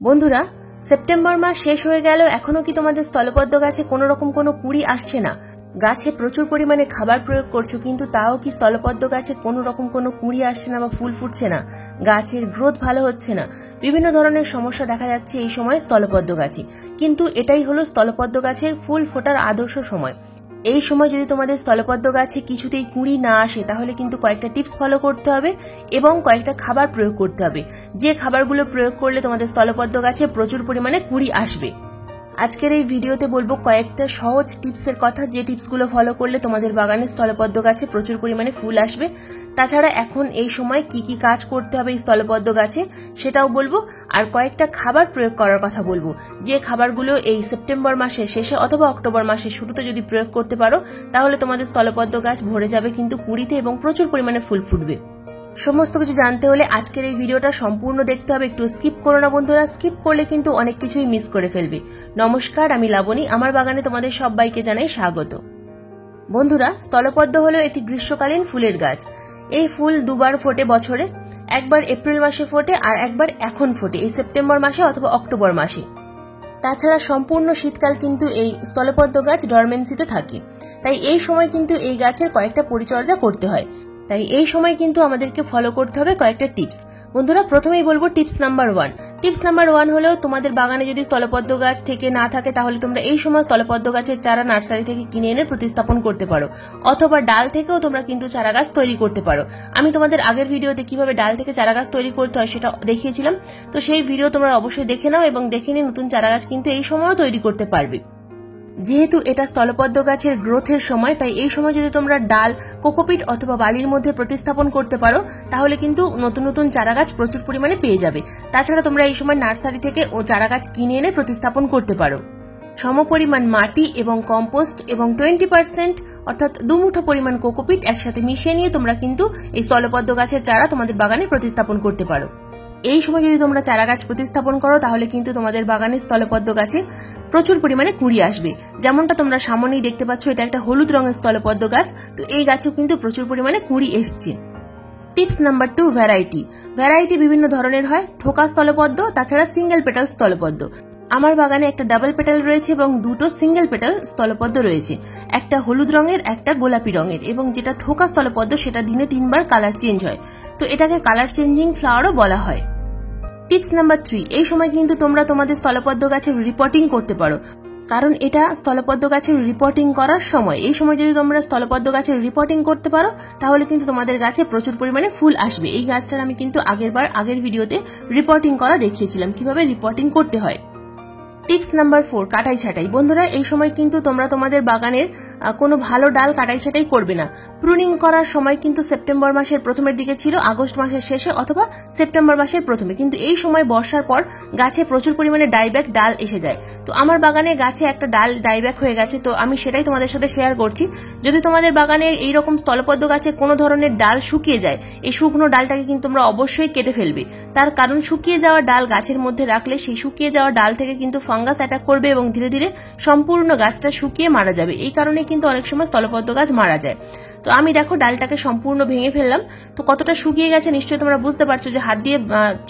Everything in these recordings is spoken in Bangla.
বন্ধুরা, সেপ্টেম্বর মাস শেষ হয়ে গেল, এখনো কি তোমাদের স্থলপদ্ম গাছে কোনো রকম কোনো কুঁড়ি আসছে না? গাছে প্রচুর পরিমাণে খাবার প্রয়োগ করছো, কিন্তু তাও কি স্থলপদ্ম গাছে কোনো রকম কোনো কুঁড়ি আসছে না বা ফুল ফুটছে না? গাছের গ্রোথ ভালো হচ্ছে না, বিভিন্ন ধরনের সমস্যা দেখা যাচ্ছে এই সময় স্থলপদ্ম গাছে। কিন্তু এটাই হলো স্থলপদ্ম গাছের ফুল ফোটার আদর্শ সময়। এই সময় যদি তোমাদের স্থলপদ্ম গাছে কিছুতেই কুঁড়ি না আসে, তাহলে কিন্তু কয়েকটা টিপস ফলো করতে হবে এবং কয়েকটা খাবার প্রয়োগ করতে হবে, যে খাবারগুলো প্রয়োগ করলে তোমাদের স্থলপদ্ম গাছে প্রচুর পরিমাণে কুঁড়ি আসবে। আজকের এই ভিডিওতে বলবো কয়েকটা সহজ টিপসের কথা, যে টিপসগুলো ফলো করলে তোমাদের বাগানে স্থলপদ্ম গাছে প্রচুর পরিমাণে ফুল আসবে। তাছাড়া এখন এই সময় কি কি কাজ করতে হবে এই স্থলপদ্ম গাছে সেটাও বলবো, আর কয়েকটা খাবার প্রয়োগ করার কথা বলবো, যে খাবারগুলো এই সেপ্টেম্বর মাসের শেষে অথবা অক্টোবর মাসের শুরুতে যদি প্রয়োগ করতে পারো, তাহলে তোমাদের স্থলপদ্ম গাছ ভরে যাবে কিন্তু কুঁড়িতে এবং প্রচুর পরিমাণে ফুল ফুটবে। সমস্ত কিছু জানতে হলে আজকের এই ভিডিওটা সম্পূর্ণ দেখতে হবে, একটু স্কিপ করো না বন্ধুরা, স্কিপ করলে কিন্তু অনেক কিছুই মিস করে ফেলবে। নমস্কার, আমি লাবণী, আমার বাগানে তোমাদের সবাইকে জানাই স্বাগত। বন্ধুরা, স্থলপদ্ম হলো একটি গ্রীষ্মকালীন ফুলের গাছ। এই ফুল দুবার ফোটে বছরে, একবার এপ্রিল মাসে ফোটে আর একবার এখন ফোটে এই সেপ্টেম্বর মাসে অথবা অক্টোবর মাসে। তাছাড়া সম্পূর্ণ শীতকাল কিন্তু এই স্থলপদ্ম গাছ ডরমেন্সিতে থাকে, তাই এই সময় কিন্তু এই গাছের কয়েকটা পরিচর্যা করতে হয়। তাই এই সময় কিন্তু আমাদেরকে ফলো করতে হবে কয়েকটা টিপস। বন্ধুরা, প্রথমেই বলবো টিপস নাম্বার 1। টিপস নাম্বার 1 হলো, তোমাদের বাগানে যদি স্থলপদ্ম গাছ থেকে না থাকে, তাহলে তোমরা এই সময় স্থলপদ্ম গাছের চারা নার্সারি থেকে কিনে এনে প্রতিস্থাপন করতে পারো, অথবা ডাল থেকেও তোমরা কিন্তু চারা গাছ তৈরি করতে পারো। আমি তোমাদের আগের ভিডিওতে কিভাবে ডাল থেকে চারা গাছ তৈরি করতে হয় সেটা দেখিয়েছিলাম, তো সেই ভিডিও তোমরা অবশ্যই দেখে নাও এবং দেখে নিয়ে নতুন চারা গাছ কিন্তু এই সময়ও তৈরি করতে পারবে। যেহেতু এটা স্থলপদ্ম গাছের গ্রোথের সময়, তাই এই সময় যদি তোমরা ডাল, কোকোপিট অথবা বালির মধ্যে প্রতিস্থাপন করতে পারো, তাহলে কিন্তু নতুন নতুন চারা গাছ প্রচুর পরিমাণে পেয়ে যাবে। তাছাড়া তোমরা এই সময় নার্সারি থেকে চারা গাছ কিনে এনে প্রতিস্থাপন করতে পারো। সমপরিমাণ মাটি এবং কম্পোস্ট এবং 20% অর্থাৎ 2 মুঠো পরিমাণ কোকোপিট একসাথে মিশিয়ে নিয়ে তোমরা কিন্তু এই স্থলপদ্ম গাছের চারা তোমাদের বাগানে প্রতিস্থাপন করতে পারো। এই সময় যদি তোমরা চারা গাছ প্রতিস্থাপন করো, তাহলে কিন্তু তোমাদের বাগানে স্থলপদ্ম গাছে প্রচুর পরিমাণে কুঁড়ি আসবে। যেমনটা তোমরা সামনেই দেখতে পাচ্ছ, এটা একটা হলুদ রঙের স্থলপদ্ম গাছ, তো এই গাছেও কিন্তু প্রচুর পরিমাণে কুঁড়ি এসছে। Tips number 2, variety. ভ্যারাইটি বিভিন্ন ধরনের হয়, থোকা স্থলপদ্ম, তাছাড়া সিঙ্গেল পেটাল স্থলপদ্ম। আমার বাগানে একটা ডাবল পেটাল রয়েছে এবং দুটো সিঙ্গেল পেটাল স্থলপদ্ম রয়েছে, একটা হলুদ রঙের, একটা গোলাপি রঙের, এবং যেটা থোকা স্থলপদ্ম সেটা দিনে 3 বার কালার চেঞ্জ হয়, তো এটাকে কালার চেঞ্জিং ফ্লাওয়ারও বলা হয়। টিপস নাম্বার 3, এই সময় কিন্তু তোমরা তোমাদের স্থলপদ্ম গাছের রিপোর্টিং করতে পারো, কারণ এটা স্থলপদ্ম গাছের রিপোর্টিং করার সময়। এই সময় যদি তোমরা স্থলপদ্ম গাছের রিপোর্টিং করতে পারো, তাহলে কিন্তু তোমাদের গাছে প্রচুর পরিমাণে ফুল আসবে। এই গাছটার আমি কিন্তু আগের ভিডিওতে রিপোর্টিং করা দেখিয়েছিলাম, কিভাবে রিপোর্টিং করতে হয়। টিপস নাম্বার 4, কাটাই ছাঁটাই। বন্ধুরা, এই সময় কিন্তু তোমরা তোমাদের বাগানের কোনো ভালো ডাল কাটাই ছাঁটাই করবে না। প্রুনিং করার সময় কিন্তু সেপ্টেম্বর মাসের প্রথমের দিকে ছিল, আগস্ট মাসের শেষে অথবা সেপ্টেম্বর মাসের প্রথমে, কিন্তু এই সময় বর্ষার পর গাছে প্রচুর পরিমাণে ডাইব্যাক ডাল এসে যায়। তো আমার বাগানে গাছে একটা ডাল ডাইব্যাক হয়ে গেছে, তো আমি সেটাই তোমাদের সাথে শেয়ার করছি। যদি তোমাদের বাগানের এইরকম স্থলপদ্ম গাছে কোনো ধরনের ডাল শুকিয়ে যায়, এই শুকনো ডালটাকে কিন্তু তোমরা অবশ্যই কেটে ফেলবে। তার কারণ, শুকিয়ে যাওয়া ডাল গাছের মধ্যে রাখলে সেই শুকিয়ে যাওয়া ডাল থেকে কিন্তু ফাঙ্গাস অ্যাটাক করবে এবং ধীরে ধীরে সম্পূর্ণ গাছটা শুকিয়ে মারা যাবে। এই কারণে কিন্তু অনেক সময় স্থলপদ্ম গাছ মারা যায়। তো আমি দেখো ডালটাকে সম্পূর্ণ ভেঙে ফেললাম, তো কতটা শুকিয়ে গেছে নিশ্চয়ই তোমরা বুঝতে পারছো, যে হাত দিয়ে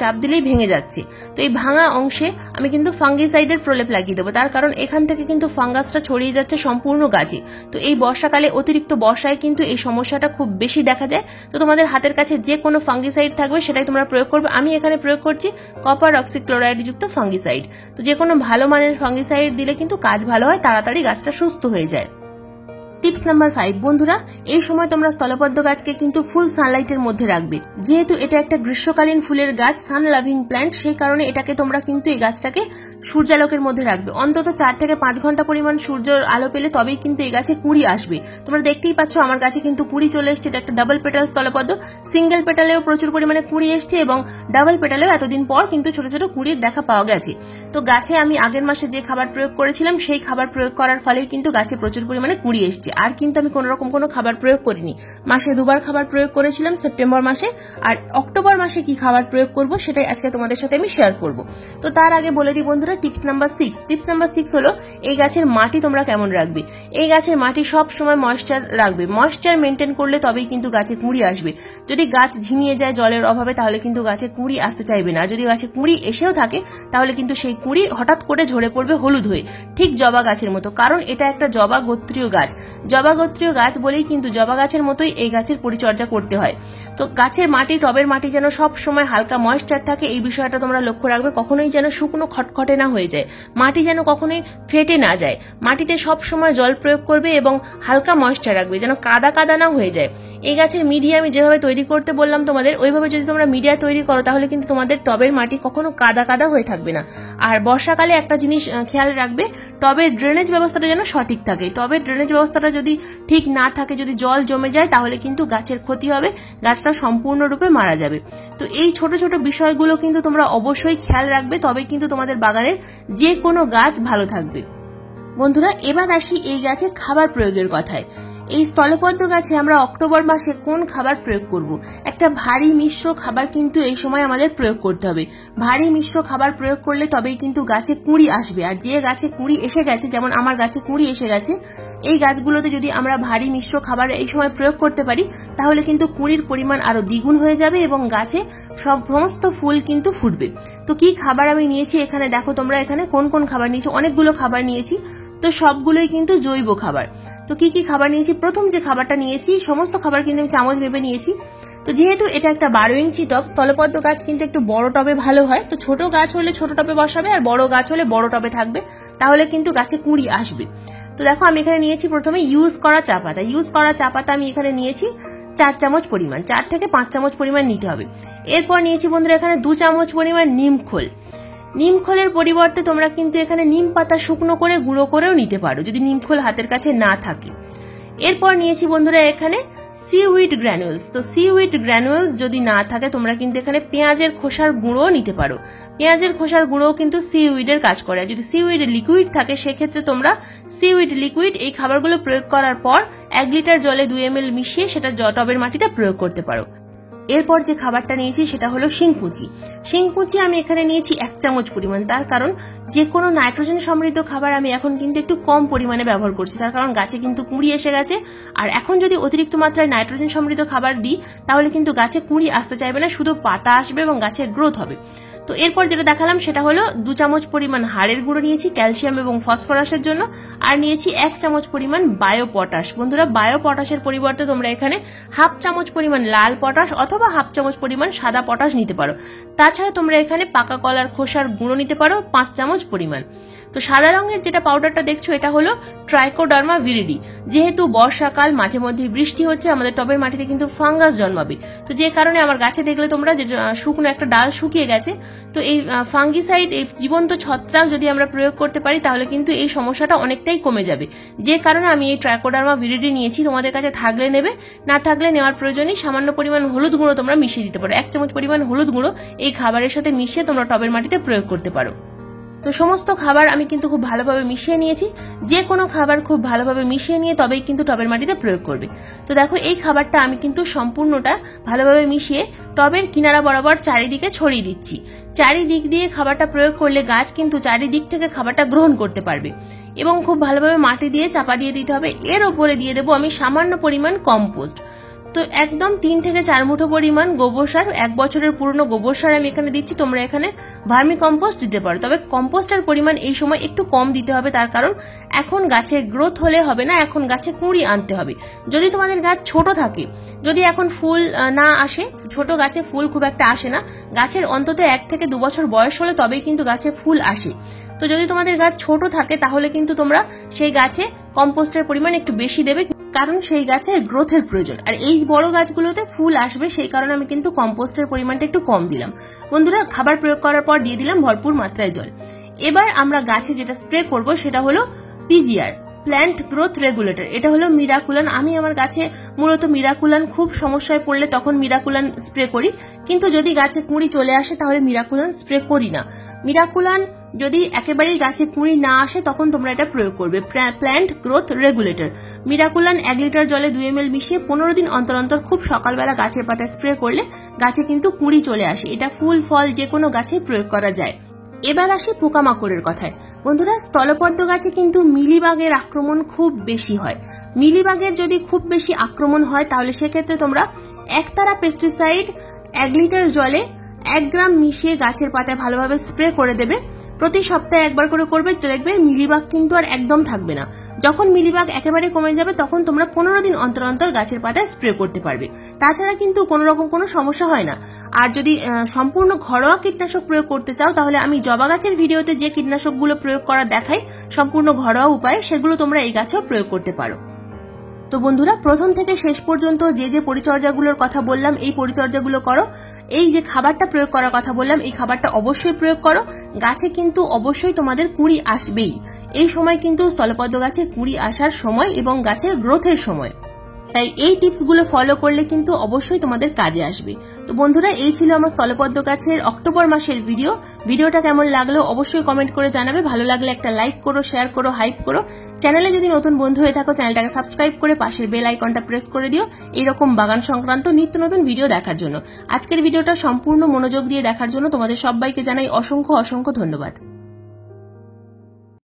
চাপ দিলেই ভেঙে যাচ্ছে। তো এই ভাঙা অংশে আমি কিন্তু ফাঙ্গিসাইডের প্রলেপ লাগিয়ে দেবো, তার কারণ এখান থেকে কিন্তু ফাঙ্গাসটা ছড়িয়ে যাচ্ছে সম্পূর্ণ গাছে। তো এই বর্ষাকালে, অতিরিক্ত বর্ষায় কিন্তু এই সমস্যাটা খুব বেশি দেখা যায়। তো তোমাদের হাতের কাছে যে কোনো ফাঙ্গিসাইড থাকবে সেটাই তোমরা প্রয়োগ করবে। আমি এখানে প্রয়োগ করছি কপার অক্সিক্লোরাইড যুক্ত ফাঙ্গিসাইড। তো যে কোনো ভালো মানের ফাঙ্গিসাইড দিলে কিন্তু কাজ ভালো হয়, তাড়াতাড়ি গাছটা সুস্থ হয়ে যায়। টিপস নাম্বার 5, বন্ধুরা, এই সময় তোমরা স্থলপদ্ম গাছকে কিন্তু ফুল সানলাইটের মধ্যে রাখবে। যেহেতু এটা একটা গ্রীষ্মকালীন ফুলের গাছ, সান লাভিং প্ল্যান্ট, সেই কারণে এটাকে তোমরা কিন্তু এই গাছটাকে সূর্যালোকের মধ্যে রাখবে। অন্তত 4 থেকে 5 ঘন্টা পরিমাণ সূর্যের আলো পেলে তবেই কিন্তু এই গাছে কুঁড়ি আসবে। তোমরা দেখতেই পাচ্ছ আমার গাছে কিন্তু কুঁড়ি চলে এসছে। এটা একটা ডাবল পেটাল স্থলপদ্ম, সিঙ্গেল পেটালেও প্রচুর পরিমাণে কুঁড়ি এসছে এবং ডাবল পেটালেও এতদিন পর কিন্তু ছোট ছোট কুঁড়ির দেখা পাওয়া গেছে। তো গাছে আমি আগের মাসে যে খাবার প্রয়োগ করেছিলাম, সেই খাবার প্রয়োগ করার ফলে কিন্তু গাছে প্রচুর পরিমাণে কুঁড়ি এসছে। আর কিন্তু আমি কোনো রকম কোনো খাবার প্রয়োগ করিনি। মাসে 2 বার খাবার প্রয়োগ করেছিলাম সেপ্টেম্বর মাসে, আর অক্টোবর মাসে কি খাবার প্রয়োগ করব সেটাই আজকে তোমাদের সাথে আমি শেয়ার করব। তো তার আগে বলে দিই বন্ধুরা টিপস নাম্বার 6 হলো এই গাছের মাটি তোমরা কেমন রাখবে। এই গাছের মাটি সব সময় ময়েশ্চার রাখবে, ময়েশ্চার মেনটেন করলে তবেই কিন্তু গাছে কুঁড়ি আসবে। যদি গাছ ঝিমিয়ে যায় জলের অভাবে তাহলে কিন্তু গাছে কুঁড়ি আসতে চাইবে না, আর যদি গাছে কুঁড়ি এসেও থাকে তাহলে কিন্তু সেই কুঁড়ি হঠাৎ করে ঝরে পড়বে হলুদ হয়ে, ঠিক জবা গাছের মতো, কারণ এটা একটা জবা গোত্রীয় গাছ। জবা গোত্রীয় গাছ বলেই কিন্তু জবা গাছের মতোই এই গাছের পরিচর্যা করতে হয়। তো গাছের মাটি, টবের মাটি যেন সব সময় হালকা ময়েশ্চার থাকে, এই বিষয়টা তোমরা লক্ষ্য রাখবে। কখনোই যেন শুকনো খটখটে না হয়ে যায়, মাটি যেন কখনোই ফেটে না যায়। মাটিতে সব সময় জল প্রয়োগ করবে এবং হালকা ময়েশ্চার রাখবে, যেন কাদা কাদা না হয়ে যায়। এই গাছের মিডিয়া আমি যেভাবে তৈরি করতে বললাম তোমাদের, ওইভাবে যদি তোমরা মিডিয়া তৈরি করো তাহলে কিন্তু তোমাদের টবের মাটি কখনো কাদা কাদা হয়ে থাকবে না। আর বর্ষাকালে একটা জিনিস খেয়াল রাখবে, টবের ড্রেনেজ ব্যবস্থাটা যেন সঠিক থাকে। টবের ড্রেনেজ ব্যবস্থাটা যদি ঠিক না থাকে, যদি জল জমে যায় তাহলে কিন্তু গাছের ক্ষতি হবে, গাছটা সম্পূর্ণরূপে মারা যাবে। তো এই ছোট ছোট বিষয়গুলো কিন্তু তোমরা অবশ্যই খেয়াল রাখবে, তবে কিন্তু তোমাদের বাগানের যে কোনো গাছ ভালো থাকবে। বন্ধুরা এবার আসি এই গাছে খাবার প্রয়োগের কথায়। এই স্থলপদ্ম গাছে আমরা অক্টোবর মাসে কোন খাবার প্রয়োগ করব? একটা ভারী মিশ্র খাবার কিন্তু এই সময় আমাদের প্রয়োগ করতে হবে। ভারী মিশ্র খাবার প্রয়োগ করলে তবেই কিন্তু গাছে কুঁড়ি আসবে। আর যে গাছে কুঁড়ি এসে গেছে, যেমন আমার গাছে কুঁড়ি এসে গেছে, এই গাছগুলোতে যদি আমরা ভারী মিশ্র খাবার এই সময় প্রয়োগ করতে পারি তাহলে কিন্তু কুঁড়ির পরিমাণ আরো দ্বিগুণ হয়ে যাবে এবং গাছে সমস্ত ফুল কিন্তু ফুটবে। তো কি খাবার আমি নিয়েছি এখানে দেখো তোমরা, এখানে কোন কোন খাবার নিয়েছি, অনেকগুলো খাবার নিয়েছি। তো সবগুলোই কিন্তু জৈব খাবার। তো কি কি খাবার নিয়েছি, প্রথম যে খাবারটা নিয়েছি, সমস্ত খাবার কিন্তু আমি চামচ ভেবে নিয়েছি। তো যেহেতু এটা একটা 12 ইঞ্চি টব, স্থলপদ্ম গাছ কিন্তু একটু বড় টবে ভালো হয়। তো ছোট গাছ হলে ছোট টবে বসাবে, আর বড় গাছ হলে বড় টবে থাকবে, তাহলে কিন্তু গাছে কুঁড়ি আসবে। তো দেখো আমি এখানে নিয়েছি প্রথমে ইউজ করা চা পাতা। ইউজ করা চা পাতা আমি এখানে নিয়েছি 4 চামচ পরিমাণ, 4 থেকে 5 চামচ পরিমাণ নিতে হবে। এরপর নিয়েছি বন্ধুরা এখানে 2 চামচ পরিমাণ নিমখোল। নিমখোলের পরিবর্তে তোমরা কিন্তু এখানে নিম পাতা শুকনো করে গুঁড়ো করেও নিতে পারো যদি নিমখোল হাতের কাছে না থাকে। এরপর নিয়েছি বন্ধুরা এখানে সিউইড গ্র্যানুলস। তো সিউইড গ্র্যানুলস যদি না থাকে তোমরা কিন্তু এখানে পেঁয়াজের খোসার গুঁড়ো নিতে পারো। পেঁয়াজের খোসার গুঁড়ো কিন্তু সিউইডের কাজ করে। যদি সিউইড লিকুইড থাকে সেক্ষেত্রে তোমরা সিউইড লিকুইড এই খাবারগুলো প্রয়োগ করার পর 1 লিটার জলে 2 ml মিশিয়ে সেটা টবের মাটিতে প্রয়োগ করতে পারো। এরপর যে খাবারটা নিয়েছি সেটা হলো শিংকুচি। শিংকুচি আমি এখানে নিয়েছি 1 চামচ পরিমাণ, তার কারণ যে কোনো নাইট্রোজেন সমৃদ্ধ খাবার আমি এখন কিন্তু একটু কম পরিমাণে ব্যবহার করছি, তার কারণ গাছে কিন্তু কুঁড়ি এসে গেছে। আর এখন যদি অতিরিক্ত মাত্রায় নাইট্রোজেন সমৃদ্ধ খাবার দিই তাহলে কিন্তু গাছে কুঁড়ি আসতে চাইবে না, শুধু পাতা আসবে এবং গাছের গ্রোথ হবে। তো এরপর যেটা দেখালাম সেটা হলো 2 চামচ পরিমাণ হাড়ের গুঁড়ো নিয়েছি ক্যালসিয়াম এবং ফসফরাসের জন্য, আর নিয়েছি 1 চামচ পরিমাণ বায়ো পটাশ। বন্ধুরা বায়ো পটাশের পরিবর্তে তোমরা এখানে 1/2 চামচ পরিমাণ লাল পটাশ অথবা 1/2 চামচ পরিমাণ সাদা পটাশ নিতে পারো। তাছাড়া তোমরা এখানে পাকা কলার খোসার গুঁড়ো নিতে পারো 5 চামচ পরিমাণ। তো সাদা রঙের যেটা পাউডারটা দেখছো এটা হলো ট্রাইকোডার্মা ভিরিডি। যেহেতু বর্ষাকাল, মাঝে মধ্যে বৃষ্টি হচ্ছে, আমাদের টবের মাটিতে কিন্তু ফাঙ্গাস জন্মাবে। তো যে কারণে আমার গাছে দেখলে তোমরা যে শুকনো একটা ডাল শুকিয়ে গেছে, তো এই ফাঙ্গিসাইড, এই জীবন্ত ছত্রাক যদি আমরা প্রয়োগ করতে পারি তাহলে কিন্তু এই সমস্যাটা অনেকটাই কমে যাবে। যে কারণে আমি এই ট্রাইকোডার্মা ভিরিডি নিয়েছি। তোমাদের কাছে থাকলে নেবে, না থাকলে নেওয়ার প্রয়োজনে সামান্য পরিমাণ হলুদ গুঁড়ো তোমরা মিশিয়ে দিতে পারো। 1 চামচ পরিমাণ হলুদ গুঁড়ো এই খাবারের সাথে মিশিয়ে তোমরা টবের মাটিতে প্রয়োগ করতে পারো। তো সমস্ত খাবার আমি কিন্তু খুব ভালোভাবে মিশিয়ে নিয়েছি। যে কোনো খাবার খুব ভালোভাবে মিশিয়ে নিয়ে তবেই কিন্তু টবের মাটিতে প্রয়োগ করবে। তো দেখো এই খাবারটা আমি কিন্তু সম্পূর্ণটা ভালোভাবে মিশিয়ে টবের কিনারা বরাবর চারিদিকে ছড়িয়ে দিচ্ছি। চারিদিক দিয়ে খাবারটা প্রয়োগ করলে গাছ কিন্তু চারিদিক থেকে খাবারটা গ্রহণ করতে পারবে এবং খুব ভালোভাবে মাটি দিয়ে চাপা দিয়ে দিতে হবে। এর ওপরে দিয়ে দেবো আমি সামান্য পরিমাণ কম্পোস্ট। তো একদম 3 থেকে 4 মুঠো পরিমাণ গোবর সার, 1 বছরের পুরনো গোবর সার আমি এখানে দিচ্ছি। তোমরা এখানে ভার্মি কম্পোস্ট দিতে পারো, তবে কম্পোস্টের পরিমাণ এই সময় একটু কম দিতে হবে, তার কারণ এখন গাছের গ্রোথ হলে হবে না, এখন গাছে কুঁড়ি আনতে হবে। যদি তোমাদের গাছ ছোট থাকে, যদি এখন ফুল না আসে, ছোট গাছে ফুল খুব একটা আসে না, গাছের অন্তত 1 থেকে 2 বছর বয়স হলে তবেই কিন্তু গাছে ফুল আসে। তো যদি তোমাদের গাছ ছোট থাকে তাহলে কিন্তু তোমরা সেই গাছে কম্পোস্টের পরিমাণ একটু বেশি দেবে, কারণ সেই গাছের গ্রোথের প্রয়োজন। আর এই বড় গাছগুলোতে ফুল আসবে, সেই কারণে আমি কিন্তু কম্পোস্টের পরিমাণটা একটু কম দিলাম। বন্ধুরা খাবার প্রয়োগ করার পর দিয়ে দিলাম ভরপুর মাত্রায় জল। এবার আমরা গাছে যেটা স্প্রে করব সেটা হলো পিজিআর। Plant growth regulator. এটা হলো মিরাকুলান। আমি আমার গাছে মূলত মিরাকুলান খুব সমস্যায় পড়লে তখন মিরাকুলান স্প্রে করি, কিন্তু যদি গাছে কুঁড়ি চলে আসে তাহলে মিরাকুলান স্প্রে করি না। মিরাকুলান যদি একেবারেই গাছে কুঁড়ি না আসে তখন তোমরা এটা প্রয়োগ করবে, প্ল্যান্ট গ্রোথ রেগুলেটর। মিরাকুলান 1 লিটার জলে 2 ml মিশিয়ে 15 দিন অন্তর অন্তর খুব সকালবেলা গাছের পাতায় স্প্রে করলে গাছে কিন্তু কুঁড়ি চলে আসে। এটা ফুল ফল যে কোনো গাছে প্রয়োগ করা যায়। এবার আসি পোকামাকড়ের কথায়। বন্ধুরা, স্থলপদ্ম গাছে কিন্তু মিলিবাগের আক্রমণ খুব বেশি হয়। মিলিবাগের যদি খুব বেশি আক্রমণ হয় তাহলে সেক্ষেত্রে তোমরা একতারা পেস্টিসাইড 1 লিটার জলে 1 গ্রাম মিশিয়ে গাছের পাতায় ভালোভাবে স্প্রে করে দেবে। প্রতি সপ্তাহে একবার করে করবে, দেখবে মিলিবাগ কিন্তু আর একদম থাকবে না। যখন মিলিবাগ একেবারে কমে যাবে তখন তোমরা 15 দিন অন্তর অন্তর গাছের পাতায় স্প্রে করতে পারবে। তাছাড়া কিন্তু কোনো রকম কোনো সমস্যা হয় না। আর যদি সম্পূর্ণ ঘরোয়া কীটনাশক প্রয়োগ করতে চাও তাহলে আমি জবা গাছের ভিডিওতে যে কীটনাশকগুলো প্রয়োগ করা দেখাই সম্পূর্ণ ঘরোয়া উপায়ে, সেগুলো তোমরা এই গাছেও প্রয়োগ করতে পারো। তো বন্ধুরা, প্রথম থেকে শেষ পর্যন্ত যে যে পরিচর্যাগুলোর কথা বললাম এই পরিচর্যাগুলো করো। এই যে খাবারটা প্রয়োগ করার কথা বললাম এই খাবারটা অবশ্যই প্রয়োগ করো। গাছে কিন্তু অবশ্যই তোমাদের কুঁড়ি আসবেই। এই সময় কিন্তু স্থলপদ্ম গাছে কুঁড়ি আসার সময় এবং গাছের গ্রোথের সময়। তাই এই টিপসগুলো ফলো করলে কিন্তু অবশ্যই তোমাদের কাজে আসবে। তো বন্ধুরা, এই ছিল আমার স্থলপদ্ম গাছের অক্টোবর মাসের ভিডিওটা কেমন লাগলো অবশ্যই কমেন্ট করে জানাবে। ভালো লাগলে একটা লাইক করো, শেয়ার করো, হাইপ করো। চ্যানেলে যদি নতুন বন্ধু হয়ে থাকো চ্যানেলটাকে সাবস্ক্রাইব করে পাশের বেল আইকনটা প্রেস করে দিও এইরকম বাগান সংক্রান্ত নিত্য নতুন ভিডিও দেখার জন্য। আজকের ভিডিওটা সম্পূর্ণ মনোযোগ দিয়ে দেখার জন্য তোমাদের সবাইকে জানাই অসংখ্য অসংখ্য ধন্যবাদ।